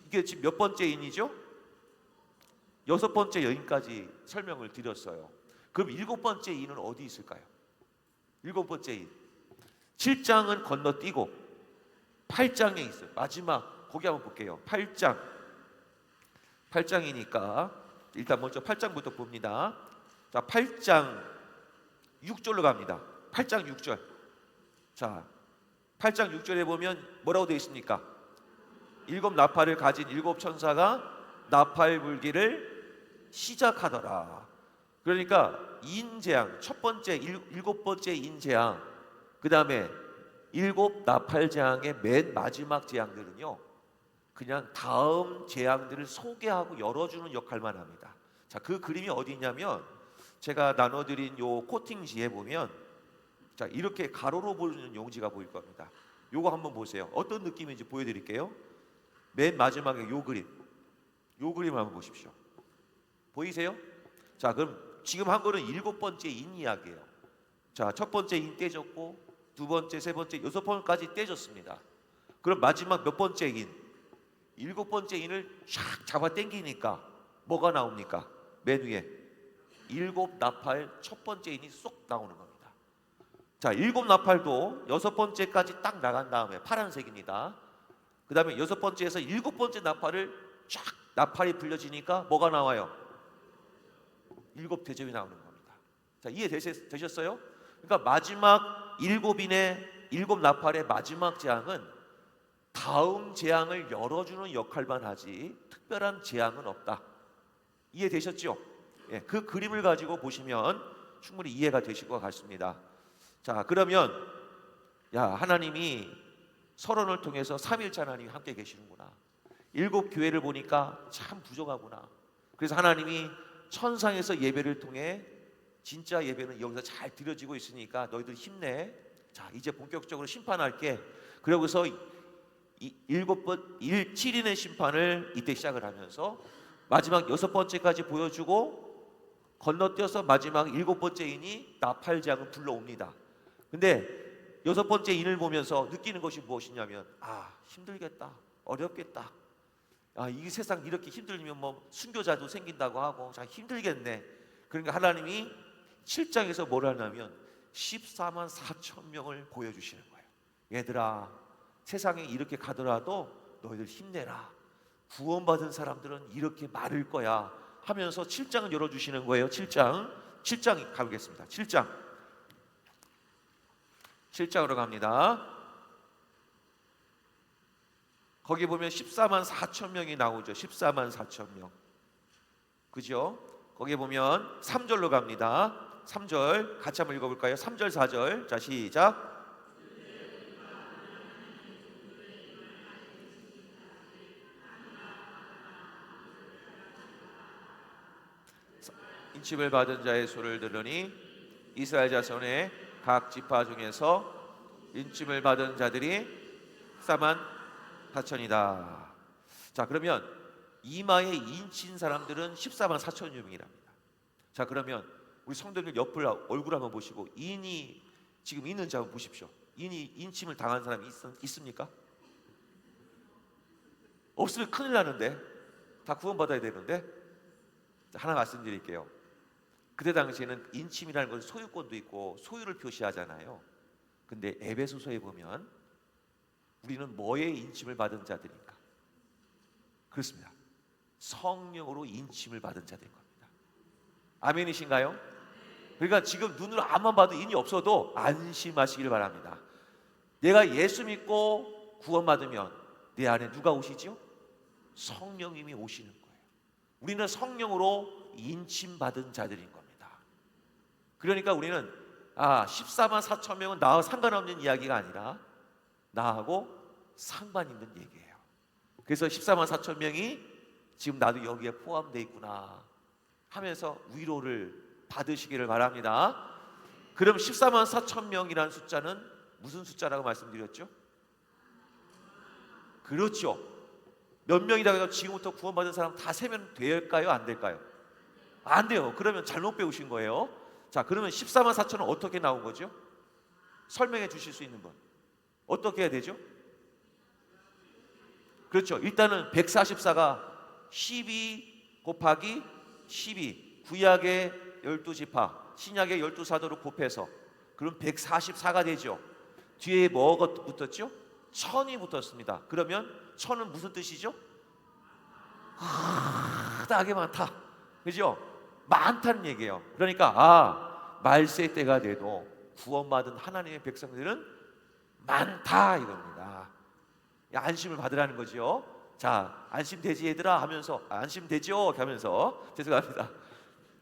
이게 지금 몇 번째 인이죠? 여섯 번째 여인까지 설명을 드렸어요. 그럼 일곱 번째 인은 어디 있을까요? 일곱 번째 인. 7장은 건너뛰고 8장에 있어요. 마지막 거기 한번 볼게요. 8장이니까 일단 먼저 8장부터 봅니다. 자, 8장 6절로 갑니다. 8장 6절. 자, 8장 6절에 보면 뭐라고 되어 있습니까? 일곱 나팔을 가진 일곱 천사가 나팔 불기를 시작하더라. 그러니까 인재앙 첫 번째 일곱 번째 인재앙, 그 다음에 일곱 나팔 재앙의 맨 마지막 재앙들은요 그냥 다음 재앙들을 소개하고 열어주는 역할만 합니다. 자, 그 그림이 어디 있냐면 제가 나눠드린 요 코팅지에 보면 자 이렇게 가로로 보이는 용지가 보일 겁니다. 요거 한번 보세요. 어떤 느낌인지 보여드릴게요. 맨 마지막에 요 그림을 한번 보십시오. 보이세요? 자, 그럼 지금 한 거는 일곱 번째 인 이야기예요. 자, 첫 번째 인 떼졌고 두 번째, 세 번째, 여섯 번까지 떼졌습니다. 그럼 마지막 몇 번째 인? 일곱 번째 인을 쫙 잡아 당기니까 뭐가 나옵니까? 맨 위에 일곱 나팔 첫 번째 인이 쏙 나오는 겁니다. 자, 일곱 나팔도 여섯 번째까지 딱 나간 다음에 파란색입니다. 그 다음에 여섯 번째에서 일곱 번째 나팔을 쫙 나팔이 불려지니까 뭐가 나와요? 일곱 대접이 나오는 겁니다. 자, 이해되셨어요? 그러니까 마지막 일곱 나팔의 마지막 재앙은 다음 재앙을 열어주는 역할만 하지 특별한 재앙은 없다. 이해되셨죠? 예, 그 그림을 가지고 보시면 충분히 이해가 되실 것 같습니다. 자, 그러면 하나님이 서론을 통해서 삼위일체 하나님이 함께 계시는구나. 일곱 교회를 보니까 참 부족하구나. 그래서 하나님이 천상에서 예배를 통해 진짜 예배는 여기서 잘 드려지고 있으니까 너희들 힘내. 자, 이제 본격적으로 심판할게. 그러고서 7인의 심판을 이때 시작을 하면서 마지막 여섯 번째까지 보여주고 건너뛰어서 마지막 일곱 번째 인이 나팔장을 불러옵니다. 근데 여섯 번째 인을 보면서 느끼는 것이 무엇이냐면 힘들겠다, 어렵겠다. 이 세상 이렇게 힘들면 뭐 순교자도 생긴다고 하고 자 힘들겠네. 그러니까 하나님이 7장에서 뭘 하냐면 14만 4천 명을 보여주시는 거예요. 얘들아, 세상에 이렇게 가더라도 너희들 힘내라. 구원받은 사람들은 이렇게 많을 거야 하면서 7장을 열어주시는 거예요. 7장 가보겠습니다. 7장으로 갑니다. 거기 보면 14만 4천 명이 나오죠. 14만 4천 명. 그죠? 거기에 보면 3절로 갑니다. 3절 같이 한번 읽어볼까요? 3절 4절. 자, 시작. 인침을 받은 자의 소를 들으니 이스라엘 자손의 각 지파 중에서 인침을 받은 자들이 14만 4천이다. 자, 그러면 이마에 인친 사람들은 14만 4천여 명이랍니다. 자, 그러면 우리 성도들 옆을 얼굴 한번 보시고 인이 지금 있는지 한번 보십시오. 인이 인침을 당한 사람이 있습니까? 없으면 큰일 나는데, 다 구원받아야 되는데. 자, 하나 말씀드릴게요. 그때 당시에는 인침이라는 것은 소유권도 있고 소유를 표시하잖아요. 근데 에베소서에 보면 우리는 뭐의 인침을 받은 자들인가? 그렇습니다. 성령으로 인침을 받은 자들인 겁니다. 아멘이신가요? 그러니까 지금 눈으로 앞만 봐도 인이 없어도 안심하시길 바랍니다. 내가 예수 믿고 구원받으면 내 안에 누가 오시죠? 성령님이 오시는 거예요. 우리는 성령으로 인침받은 자들인 겁니다. 그러니까 우리는 14만 4천 명은 나와 상관없는 이야기가 아니라 나하고 상관 있는 얘기예요. 그래서 14만 4천 명이 지금 나도 여기에 포함되어 있구나 하면서 위로를 받으시기를 바랍니다. 그럼 14만 4천 명이라는 숫자는 무슨 숫자라고 말씀드렸죠? 그렇죠. 몇 명이라고 해서 지금부터 구원받은 사람 다 세면 될까요? 안 될까요? 안 돼요. 그러면 잘못 배우신 거예요. 자, 그러면 14만 4천은 어떻게 나온 거죠? 설명해 주실 수 있는 분. 어떻게 해야 되죠? 그렇죠. 일단은 144가 12 곱하기 12, 구약의 12지파, 신약의 12사도를 곱해서 그럼 144가 되죠. 뒤에 뭐가 붙었죠? 천이 붙었습니다. 그러면 천은 무슨 뜻이죠? 크다게 많다. 그죠? 많다는 얘기예요. 그러니까 말세 때가 돼도 구원받은 하나님의 백성들은 많다 이겁니다. 안심을 받으라는 거죠. 자, 안심되지 얘들아 하면서 안심되죠 하면서 죄송합니다.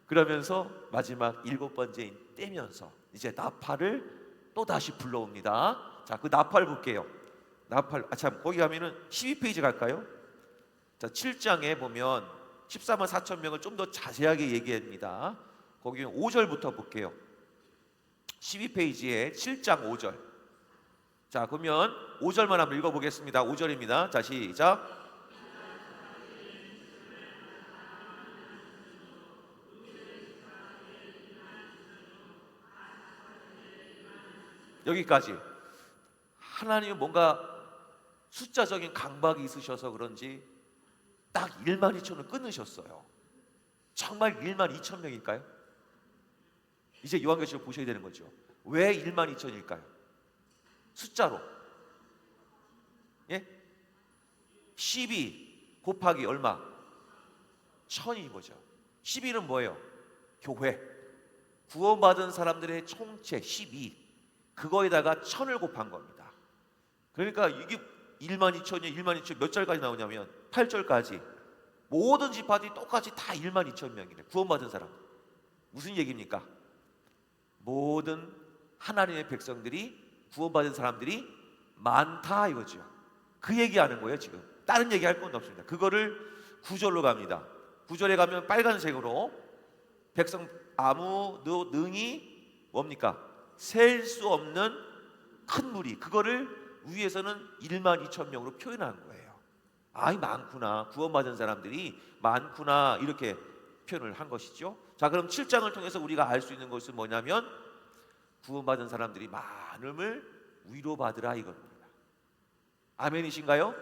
그러면서 마지막 7번째인 떼면서 이제 나팔을 또 다시 불러옵니다. 자, 그 나팔 볼게요. 나팔 참 거기 가면은 12페이지 갈까요? 자, 7장에 보면 14만 4천 명을 좀 더 자세하게 얘기합니다. 거기 5절부터 볼게요. 12페이지에 7장 5절. 자, 그러면 5절만 한번 읽어보겠습니다. 5절입니다. 자, 시작. 여기까지. 하나님은 뭔가 숫자적인 강박이 있으셔서 그런지 딱 1만 2천을 끊으셨어요. 정말 1만 2천 명일까요? 이제 요한계시록 보셔야 되는 거죠. 왜 1만 2천일까요? 숫자로. 예? 12 곱하기 얼마? 1000인 거죠. 12는 뭐예요? 교회. 구원받은 사람들의 총체 12. 그거에다가 1000을 곱한 겁니다. 그러니까 이게 1만 2천이 1만 2천 몇 절까지 나오냐면 8절까지 모든 지파들이 똑같이 다 1만 2천 명이래. 구원받은 사람. 무슨 얘기입니까? 모든 하나님의 백성들이 구원받은 사람들이 많다 이거죠. 그 얘기하는 거예요 지금. 다른 얘기할 건 없습니다. 그거를 9절로 갑니다. 9절에 가면 빨간색으로 백성 아무 능히 뭡니까? 셀 수 없는 큰 무리. 그거를 위에서는 1만 2천 명으로 표현한 거예요. 이 많구나. 구원받은 사람들이 많구나. 이렇게 표현을 한 것이죠. 자, 그럼 7장을 통해서 우리가 알 수 있는 것은 뭐냐면 구원받은 사람들이 많음을 위로받으라 이겁니다. 아멘이신가요?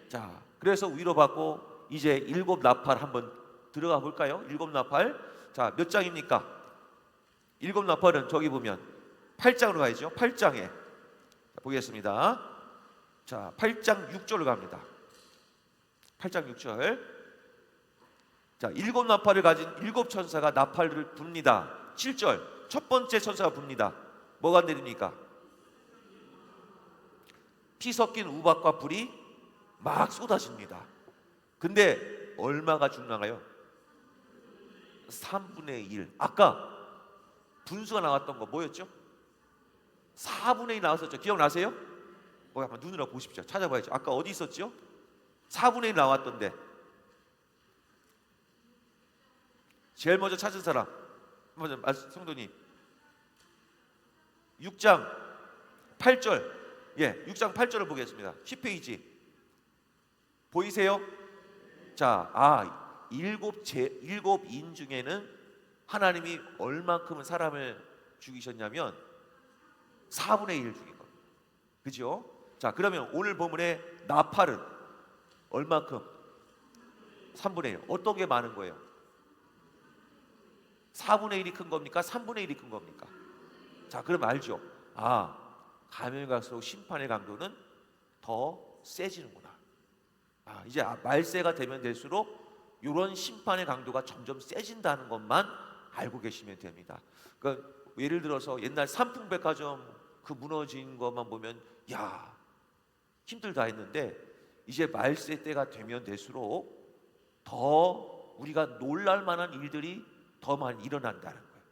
자, 그래서 위로받고 이제 7 나팔 한번 들어가 볼까요? 7 나팔. 자, 몇 장입니까? 7 나팔은 저기 보면 8장으로 가야죠. 8장에 보겠습니다. 자, 8장 6절로 갑니다. 8장 6절. 자, 7 나팔을 가진 7 천사가 나팔을 붑니다. 7절. 첫 번째 천사가 붑니다. 뭐가 내립니까? 피 섞인 우박과 불이 막 쏟아집니다. 근데 얼마가 죽나가요? 3분의 1. 아까 분수가 나왔던 거 뭐였죠? 4분의 1 나왔었죠. 기억나세요? 한번 눈으로 보십시오. 찾아봐야죠. 아까 어디 있었죠? 4분의 1 나왔던데. 제일 먼저 찾은 사람 먼저 성도님. 6장 8절. 6장 8절을 보겠습니다. 10페이지 보이세요? 자, 일곱 인 중에는 하나님이 얼만큼은 사람을 죽이셨냐면 4분의 1 죽인 겁니다. 그죠? 자, 그러면 오늘 본문의 나팔은 얼만큼? 3분의 1. 어떤 게 많은 거예요? 4분의 1이 큰 겁니까? 3분의 1이 큰 겁니까? 자, 그럼 알죠? 가면 갈수록 심판의 강도는 더 세지는구나. 이제 말세가 되면 될수록 이런 심판의 강도가 점점 세진다는 것만 알고 계시면 됩니다. 그러니까 예를 들어서 옛날 삼풍백화점 그 무너진 것만 보면 야, 힘들다 했는데 이제 말세 때가 되면 될수록 더 우리가 놀랄 만한 일들이 더 많이 일어난다는 거예요.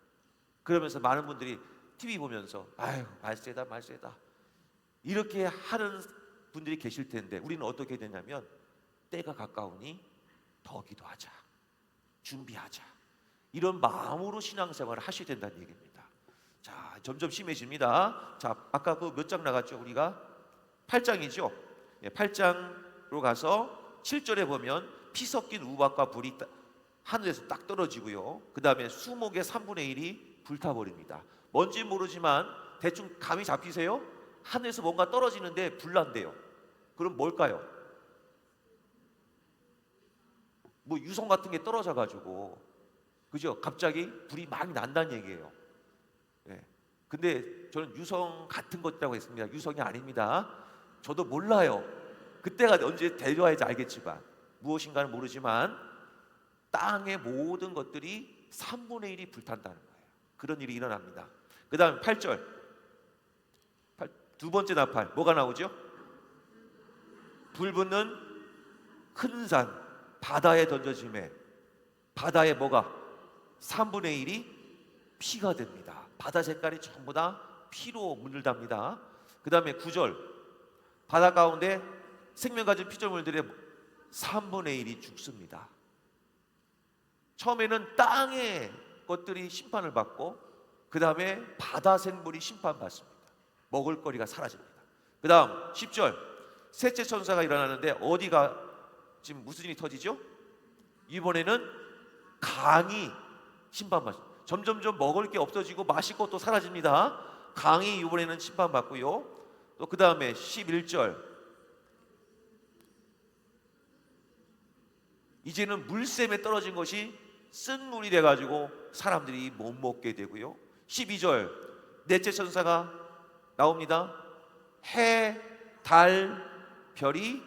그러면서 많은 분들이 TV 보면서 아유, 말세다 말세다 이렇게 하는 분들이 계실 텐데 우리는 어떻게 되냐면 때가 가까우니 더 기도하자, 준비하자, 이런 마음으로 신앙생활을 하셔야 된다는 얘기입니다. 자, 점점 심해집니다. 자, 아까 그 몇 장 나갔죠? 우리가 8장이죠. 8장으로 가서 7절에 보면 피 섞인 우박과 불이 하늘에서 딱 떨어지고요. 그 다음에 수목의 3분의 1이 불타버립니다. 뭔지 모르지만 대충 감이 잡히세요? 하늘에서 뭔가 떨어지는데 불난대요. 그럼 뭘까요? 뭐 유성 같은 게 떨어져 가지고, 그죠? 갑자기 불이 막 난다는 얘기예요. 근데 저는 유성 같은 것이라고 했습니다. 유성이 아닙니다. 저도 몰라요. 그때가 언제 데려와야지 알겠지만, 무엇인가는 모르지만 땅의 모든 것들이 3분의 1이 불탄다는 거예요. 그런 일이 일어납니다. 그 다음 8절, 두 번째 나팔 뭐가 나오죠? 불 붙는 큰 산 바다에 던져짐에 바다에 뭐가? 3분의 1이 피가 됩니다. 바다 색깔이 전부 다 피로 물들답니다. 그 다음에 9절, 바다 가운데 생명 가진 피조물들의 3분의 1이 죽습니다. 처음에는 땅의 것들이 심판을 받고 그 다음에 바다 생물이 심판받습니다. 먹을거리가 사라집니다. 그 다음 10절, 셋째 천사가 일어나는데 어디가 지금 무슨 일이 터지죠? 이번에는 강이 심판받습니다. 점점점 먹을 게 없어지고 마실 것도 사라집니다. 강이 이번에는 심판받고요. 또 그 다음에 11절, 이제는 물샘에 떨어진 것이 쓴 물이 돼가지고 사람들이 못 먹게 되고요. 12절, 넷째 천사가 나옵니다. 해, 달, 별이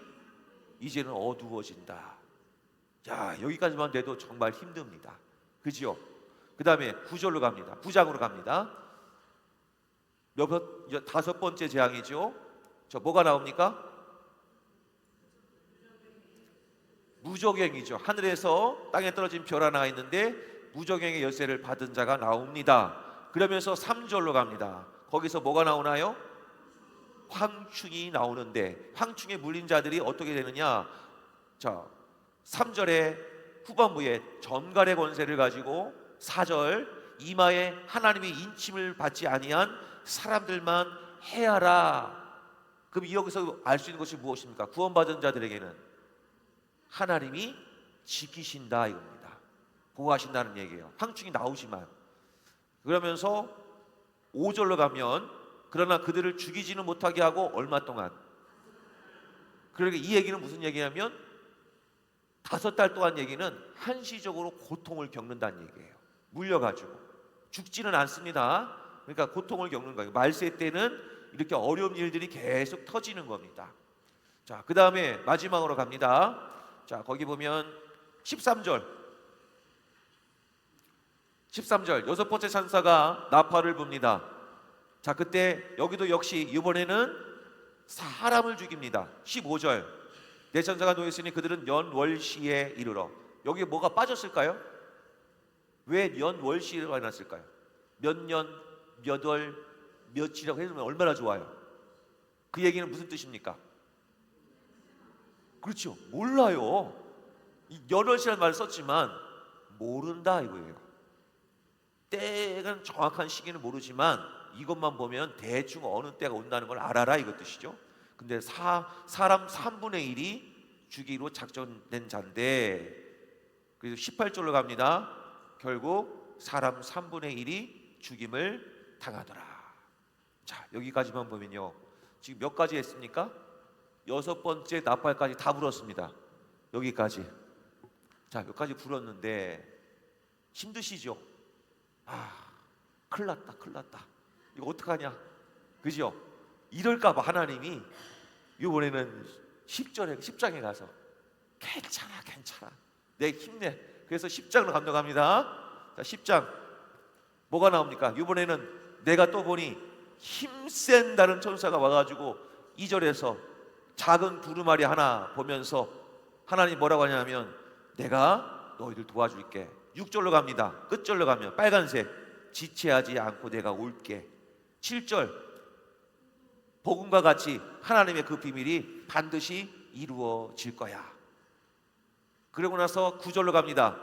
이제는 어두워진다. 자, 여기까지만 돼도 정말 힘듭니다. 그죠? 그 다음에 9절로 갑니다. 9장으로 갑니다. 다섯 번째 재앙이죠. 저 뭐가 나옵니까? 무저갱이죠. 하늘에서 땅에 떨어진 별 하나가 있는데 무저갱의 열쇠를 받은 자가 나옵니다. 그러면서 3절로 갑니다. 거기서 뭐가 나오나요? 황충이 나오는데 황충에 물린 자들이 어떻게 되느냐? 자, 3절의 후반부에 전갈의 권세를 가지고 4절, 이마에 하나님의 인침을 받지 아니한 사람들만 해하라. 그럼 여기서 알 수 있는 것이 무엇입니까? 구원받은 자들에게는 하나님이 지키신다 이겁니다. 보호하신다는 얘기예요. 황충이 나오지만. 그러면서 5절로 가면 그러나 그들을 죽이지는 못하게 하고 얼마 동안, 그러니까 이 얘기는 무슨 얘기냐면 5달 동안 얘기는 한시적으로 고통을 겪는다는 얘기예요. 물려가지고 죽지는 않습니다. 그러니까 고통을 겪는 거예요. 말세 때는 이렇게 어려운 일들이 계속 터지는 겁니다. 자, 그 다음에 마지막으로 갑니다. 자, 거기 보면 13절, 여섯 번째 천사가 나팔을 붑니다. 자, 그때 여기도 역시 이번에는 사람을 죽입니다. 15절, 내 천사가 놓였으니 그들은 연월시에 이르러. 여기에 뭐가 빠졌을까요? 왜 연월시가 났을까요? 몇 년, 몇 월, 며칠이라고 해주면 얼마나 좋아요. 그 얘기는 무슨 뜻입니까? 그렇죠. 몰라요. 이 연월시라는 말을 썼지만 모른다 이거예요. 때가 정확한 시기는 모르지만 이것만 보면 대충 어느 때가 온다는 걸 알아라 이거 뜻이죠. 근데 사람 3분의 1이 죽이로 작정된 자인데, 그래서 18절로 갑니다. 결국 사람 3분의 1이 죽임을 당하더라. 자, 여기까지만 보면요, 지금 몇 가지 했습니까? 6번째 나팔까지 다 불었습니다. 여기까지. 자, 여기까지 불었는데 힘드시죠? 큰일 났다, 큰일 났다. 이거 어떡하냐, 그죠? 이럴까봐 하나님이 이번에는 10장에 가서 괜찮아, 내 힘내. 그래서 10장으로 감독합니다. 자, 10장 뭐가 나옵니까? 이번에는 내가 또 보니 힘센 다른 천사가 와가지고 2절에서 작은 두루마리 하나 보면서 하나님 뭐라고 하냐면 내가 너희들 도와줄게. 6절로 갑니다. 끝절로 가면 빨간색, 지체하지 않고 내가 올게. 7절 복음과 같이 하나님의 그 비밀이 반드시 이루어질 거야. 그러고 나서 9절로 갑니다.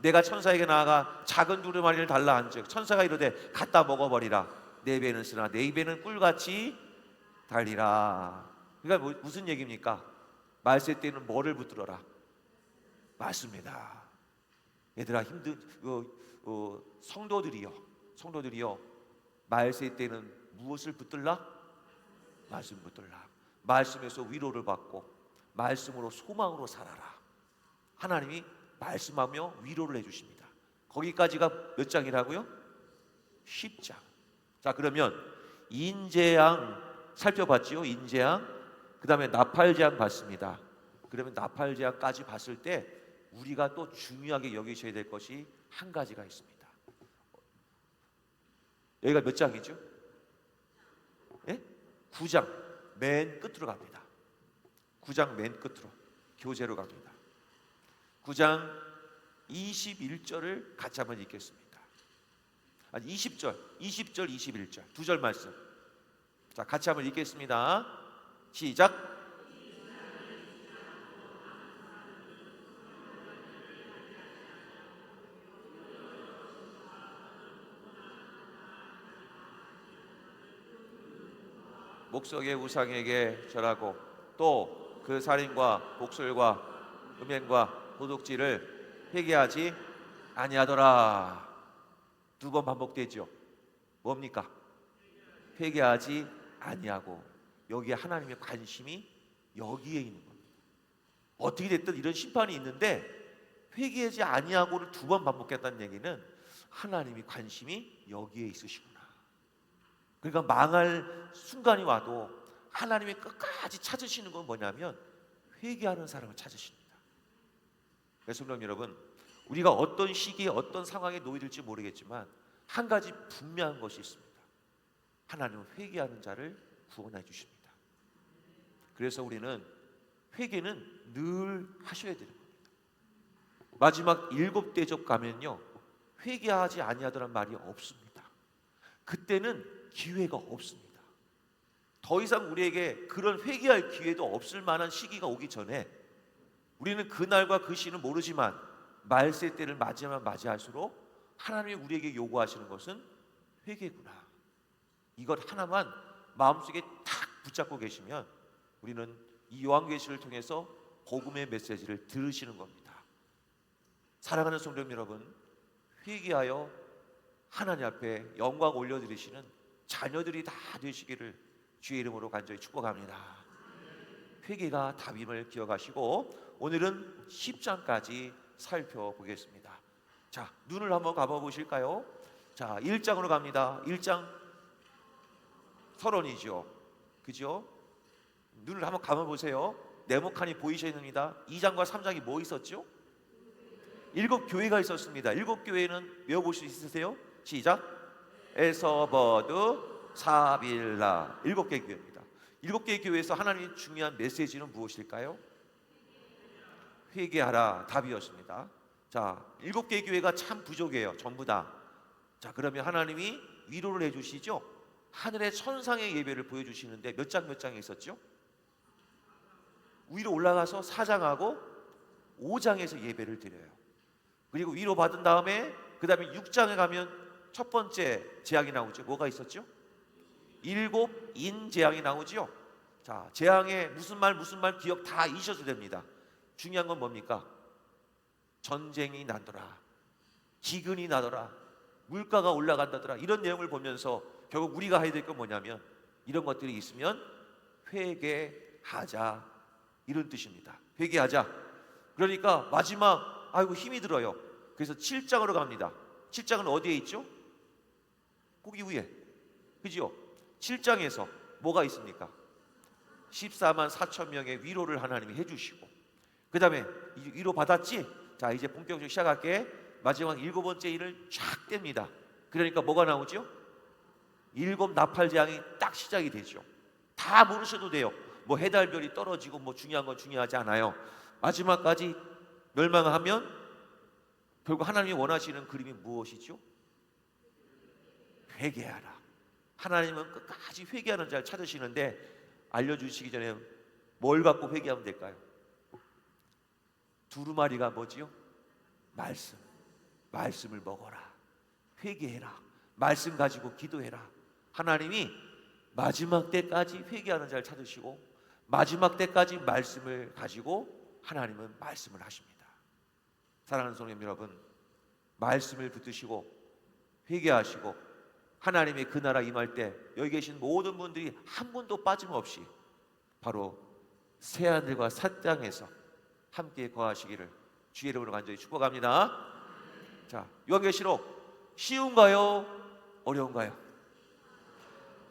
내가 천사에게 나아가 작은 두루마리를 달라 한즉 천사가 이르되 갖다 먹어버리라. 내 배는 쓰나 내 입에는 꿀같이 달리라. 그러니까 무슨 얘기입니까? 말세 때는 뭐를 붙들어라? 말씀이다. 얘들아, 성도들이요 말세 때는 무엇을 붙들라? 말씀 붙들라. 말씀에서 위로를 받고 말씀으로 소망으로 살아라. 하나님이 말씀하며 위로를 해주십니다. 거기까지가 몇 장이라고요? 10장. 자, 그러면 인재양 살펴봤지요? 인재양. 그 다음에 나팔재앙 봤습니다. 그러면 나팔재앙까지 봤을 때 우리가 또 중요하게 여기셔야 될 것이 한 가지가 있습니다. 여기가 몇 장이죠? 예? 9장 맨 끝으로 갑니다. 9장 맨 끝으로 교재로 갑니다. 9장 21절을 같이 한번 읽겠습니다. 아니 20절, 21절 두 절 말씀. 자, 같이 한번 읽겠습니다. 시작. 목석의 우상에게 절하고 또 그 살인과 복술과 음행과 도둑질을 회개하지 아니하더라. 두 번 반복되죠. 뭡니까? 회개하지 아니하고. 여기에 하나님의 관심이 여기에 있는 겁니다. 어떻게 됐든 이런 심판이 있는데 회개하지 아니하고를 두 번 반복했다는 얘기는 하나님이 관심이 여기에 있으시구나. 그러니까 망할 순간이 와도 하나님이 끝까지 찾으시는 건 뭐냐면 회개하는 사람을 찾으십니다. 그래서 여러분, 우리가 어떤 시기에 어떤 상황에 놓여질지 모르겠지만 한 가지 분명한 것이 있습니다. 하나님은 회개하는 자를 구원해 주십니다. 그래서 우리는 회개는 늘 하셔야 되는 겁니다. 마지막 7대접 가면요, 회개하지 아니하더란 말이 없습니다. 그때는 기회가 없습니다. 더 이상 우리에게 그런 회개할 기회도 없을 만한 시기가 오기 전에 우리는 그날과 그 시는 모르지만 말세 때를 맞이하면 맞이할수록 하나님이 우리에게 요구하시는 것은 회개구나. 이것 하나만 마음속에 탁 붙잡고 계시면 우리는 이 요한계시를 통해서 복음의 메시지를 들으시는 겁니다. 사랑하는 성도 여러분, 회개하여 하나님 앞에 영광 올려드리시는 자녀들이 다 되시기를 주의 이름으로 간절히 축복합니다. 회개가 답임을 기억하시고 오늘은 10장까지 살펴보겠습니다. 자, 눈을 한번 감아 보실까요? 자, 1장으로 갑니다. 1장 서론이죠. 그죠? 눈을 한번 감아 보세요. 네모칸이 보이셔야 됩니다. 2장과 3장이 뭐 있었죠? 7교회가 있었습니다. 7교회는 외워볼 수 있으세요? 시작. 에서버드, 사빌라, 7개 교회입니다. 7개 교회에서 하나님의 중요한 메시지는 무엇일까요? 회개하라 답이었습니다. 자, 7개 교회가 참 부족해요. 전부 다. 자, 그러면 하나님이 위로를 해주시죠. 하늘의 천상의 예배를 보여주시는데 몇 장에 있었죠? 위로 올라가서 4장하고 5장에서 예배를 드려요. 그리고 위로 받은 다음에 그 다음에 6장에 가면 첫 번째 재앙이 나오죠. 뭐가 있었죠? 7인 재앙이 나오죠. 자, 재앙에 무슨 말 기억 다 잊으셔도 됩니다. 중요한 건 뭡니까? 전쟁이 나더라, 기근이 나더라, 물가가 올라간다더라, 이런 내용을 보면서 결국 우리가 해야 될 건 뭐냐면 이런 것들이 있으면 회개하자, 이런 뜻입니다. 회개하자. 그러니까 마지막 아이고 힘이 들어요. 그래서 7장으로 갑니다. 7장은 어디에 있죠? 거기 위에. 그죠? 7장에서 뭐가 있습니까? 14만 4천 명의 위로를 하나님이 해주시고, 그 다음에 위로 받았지? 자, 이제 본격적으로 시작할게. 마지막 7번째 일을 쫙 뗍니다. 그러니까 뭐가 나오죠? 7 나팔 재앙이 딱 시작이 되죠. 다 모르셔도 돼요. 뭐 해달별이 떨어지고 뭐 중요한 건 중요하지 않아요. 마지막까지 멸망하면 결국 하나님이 원하시는 그림이 무엇이죠? 회개하라. 하나님은 끝까지 회개하는 자를 찾으시는데 알려주시기 전에 뭘 갖고 회개하면 될까요? 두루마리가 뭐지요? 말씀을 먹어라. 회개해라. 말씀 가지고 기도해라. 하나님이 마지막 때까지 회개하는 자를 찾으시고 마지막 때까지 말씀을 가지고 하나님은 말씀을 하십니다. 사랑하는 성도 여러분, 말씀을 붙드시고 회개하시고 하나님의 그 나라 임할 때 여기 계신 모든 분들이 한 분도 빠짐없이 바로 새하늘과 새 땅에서 함께 거하시기를 주의 이름으로 간절히 축복합니다. 자, 요한계시록 쉬운가요? 어려운가요?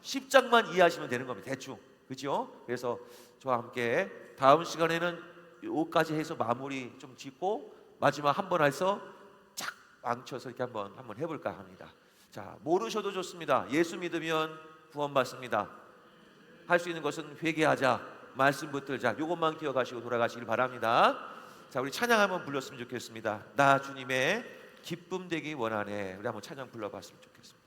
10장만 이해하시면 되는 겁니다. 대충. 그렇죠? 그래서 저와 함께 다음 시간에는 요까지 해서 마무리 좀 짓고 마지막 한 번 해서 쫙 망쳐서 이렇게 한번 해볼까 합니다. 자, 모르셔도 좋습니다. 예수 믿으면 구원받습니다. 할 수 있는 것은 회개하자, 말씀 붙들자, 요것만 기억하시고 돌아가시길 바랍니다. 자, 우리 찬양 한번 불렀으면 좋겠습니다. 나 주님의 기쁨 되기 원하네. 우리 한번 찬양 불러봤으면 좋겠습니다.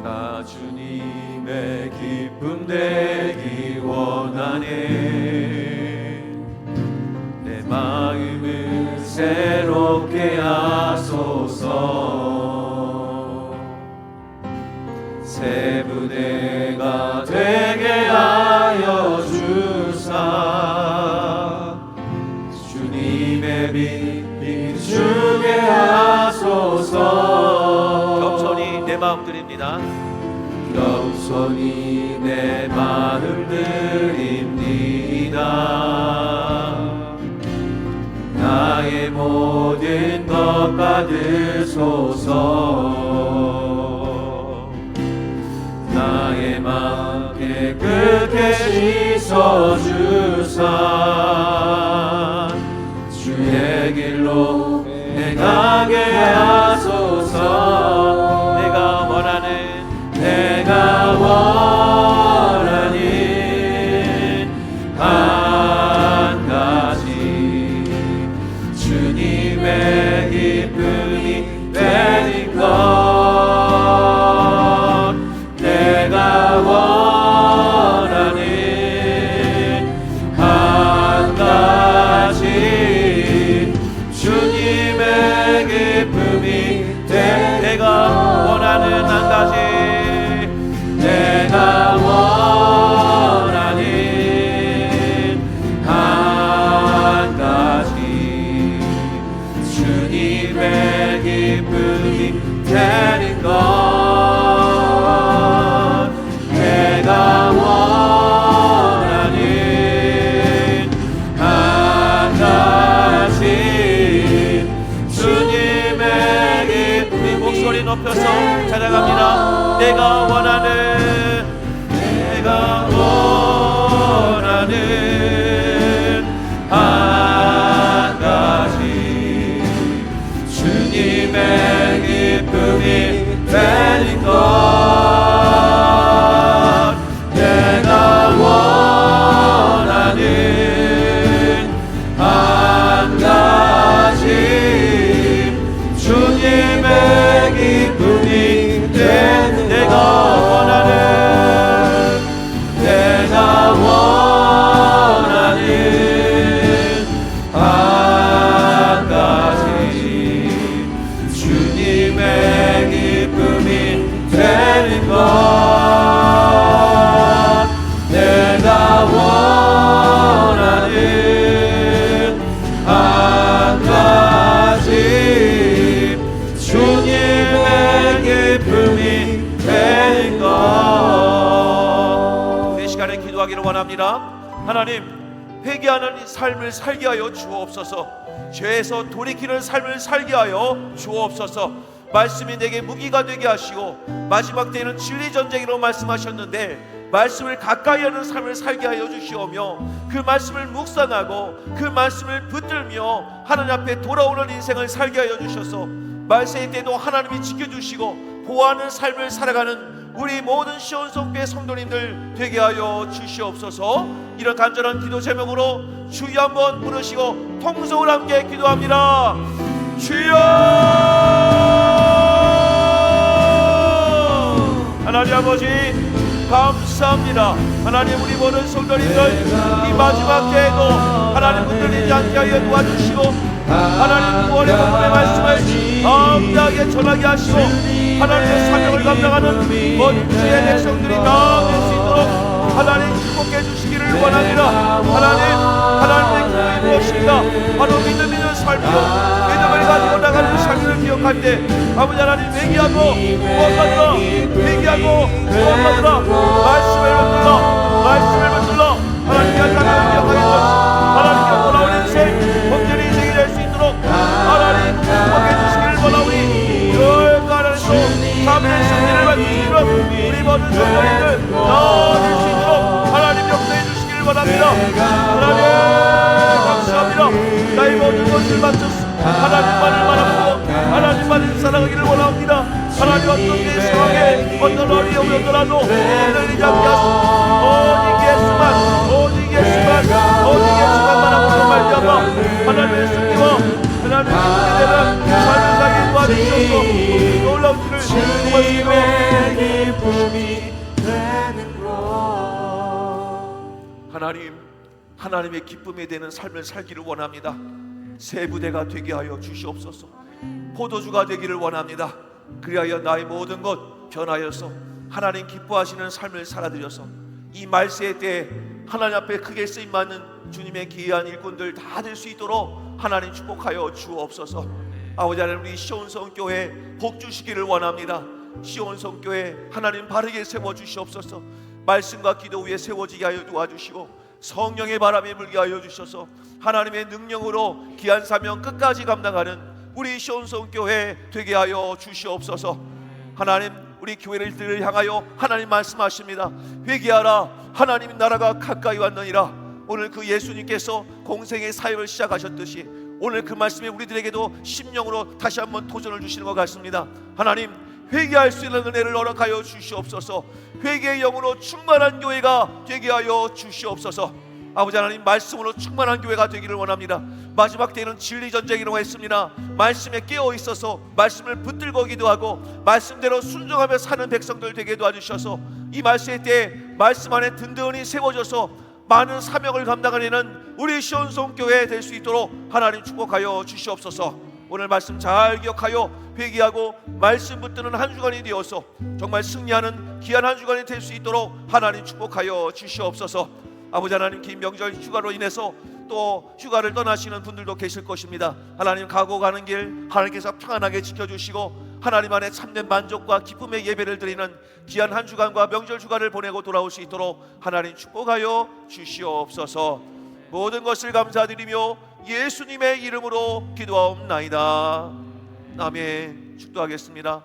나 주님의 기쁨 되기 원하네. 내 마음을 새롭게 하소서. 새 부대가 되게 하여 주사. 주님의 빛 비추게 하소서. 겸손히 내 마음 드립니다. 겸손히 내 마음 드립니다. 나의 모든 것 받으소서. 나의 마음 깨끗게 씻어주사. 주의 길로 행하게 하소서. 내가 원하는 한 가지, 주님의 기쁨이 되는 것. 내가 원하는 한 가지, 주님의 기쁨이 되는 것. 나갑니다. 내가 원하는 한 가지 주님의 기쁨이 되는 것 내가 원하는 한 가지 주님의 기쁨이 되는 내가 원하는 한 가지 주님의 기쁨이 되는 것 내가 원하는 한 가지 주님의 기쁨이 되는 것. 이 시간에 기도하기를 원합니다. 하나님, 회개하는 삶을 살게 하여 주옵소서. 죄에서 돌이키는 삶을 살게 하여 주옵소서. 말씀이 내게 무기가 되게 하시고 마지막 때에는 진리 전쟁이라고 말씀하셨는데 말씀을 가까이 하는 삶을 살게 하여 주시오며 그 말씀을 묵상하고 그 말씀을 붙들며 하나님 앞에 돌아오는 인생을 살게 하여 주셔서 말세의 때도 하나님이 지켜주시고 보호하는 삶을 살아가는 우리 모든 시온성교회 성도님들 되게 하여 주시옵소서. 이런 간절한 기도 제목으로 주여 한번 부르시고 통성을 함께 기도합니다. 주여! 하나님 아버지 감사합니다. 하나님 우리 모든 성도님들 이 마지막 때에도 하나님 흔들리지 않게 하여 도와주시고 하나님 구원의 복음의 말씀을 담대하게 전하게 하시고 하나님의 사명을 감당하는 모든 주의 백성들이 다 될 수 있도록 하나님 축복해 주시기를 원합니다. 하나님의 기쁨이 무엇인가? 바로 믿음 있는 삶이요 믿음을 가지고 나가는 삶을 기억할 때 아버지 하나님 회개하고 구원받으라 회개하고 구원받으라 말씀을 붙들러 하나님의 사명을 기억하겠다. 하나님께 돌아온 인생 범죄의 인생이 될 수 있도록 하나님 축복해 주시기를 원하오니 하나님 승리를 받으시는 우리 모든 성도님들 다 될 수 있도록 하나님 역사해 주시기를 원합니다. 하나님 감사합니다. 나의 모든 것을 바쳤습니다. 하나님만을 바라보고 하나님만을 사랑하기를 원합니다. 하나님 어떤 게 상하게 어떤 어려움이 오더라도 흔들리지 않게 하시고 오직 예수만 바라보고 말미암아 하나님의 승리와 하나님의 기대되는 삶을 살게 도와주셔서 놀라운 일을 고맙습니다. 기쁨이 되는 것 하나님의 기쁨이 되는 삶을 살기를 원합니다. 새 부대가 되게 하여 주시옵소서. 포도주가 되기를 원합니다. 그리하여 나의 모든 것 변하여서 하나님 기뻐하시는 삶을 살아드려서 이 말세의 때에 하나님 앞에 크게 쓰임받는 주님의 귀한 일꾼들 다 될 수 있도록 하나님 축복하여 주옵소서. 아버지 하나님 우리 시온성교회 복 주시기를 원합니다. 시온성교회 하나님 바르게 세워주시옵소서. 말씀과 기도 위에 세워지게 하여 도와주시고 성령의 바람이 불게 하여 주셔서 하나님의 능력으로 귀한 사명 끝까지 감당하는 우리 시온성교회 되게 하여 주시옵소서. 하나님 우리 교회를 향하여 하나님 말씀하십니다. 회개하라 하나님 나라가 가까이 왔느니라. 오늘 그 예수님께서 공생의 사역을 시작하셨듯이 오늘 그 말씀이 우리들에게도 심령으로 다시 한번 도전을 주시는 것 같습니다. 하나님 회개할 수 있는 은혜를 허락하여 주시옵소서. 회개의 영으로 충만한 교회가 되게 하여 주시옵소서. 아버지 하나님 말씀으로 충만한 교회가 되기를 원합니다. 마지막 때에는 진리 전쟁이라고 했습니다. 말씀에 깨어 있어서 말씀을 붙들고 기도하고 말씀대로 순종하며 사는 백성들 되게 도와주셔서 이 말씀의 때에 말씀 안에 든든히 세워져서 많은 사명을 감당하는 우리 시온성교회 될 수 있도록 하나님 축복하여 주시옵소서. 오늘 말씀 잘 기억하여 회개하고 말씀 붙드는 한 주간이 되어서 정말 승리하는 귀한 한 주간이 될 수 있도록 하나님 축복하여 주시옵소서. 아버지 하나님 긴 명절 휴가로 인해서 또 휴가를 떠나시는 분들도 계실 것입니다. 하나님 가고 가는 길 하나님께서 평안하게 지켜주시고 하나님 안에 참된 만족과 기쁨의 예배를 드리는 귀한 한 주간과 명절 휴가를 보내고 돌아올 수 있도록 하나님 축복하여 주시옵소서. 모든 것을 감사드리며 예수님의 이름으로 기도하옵나이다. 아멘. 축도하겠습니다.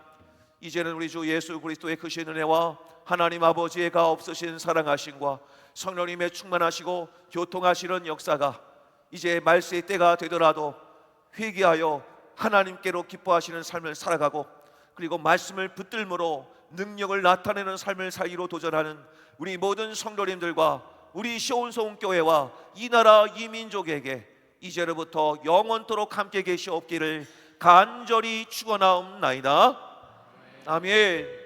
이제는 우리 주 예수 그리스도의 크신 은혜와 하나님 아버지의 가없으신 사랑하심과 성령님의 충만하시고 교통하시는 역사가 이제 말세의 때가 되더라도 회개하여 하나님께로 기뻐하시는 삶을 살아가고, 그리고 말씀을 붙들므로 능력을 나타내는 삶을 살기로 도전하는 우리 모든 성도님들과 우리 시온소원교회와 이 나라 이 민족에게 이제로부터 영원토록 함께 계시옵기를 간절히 축원하옵나이다. 아멘.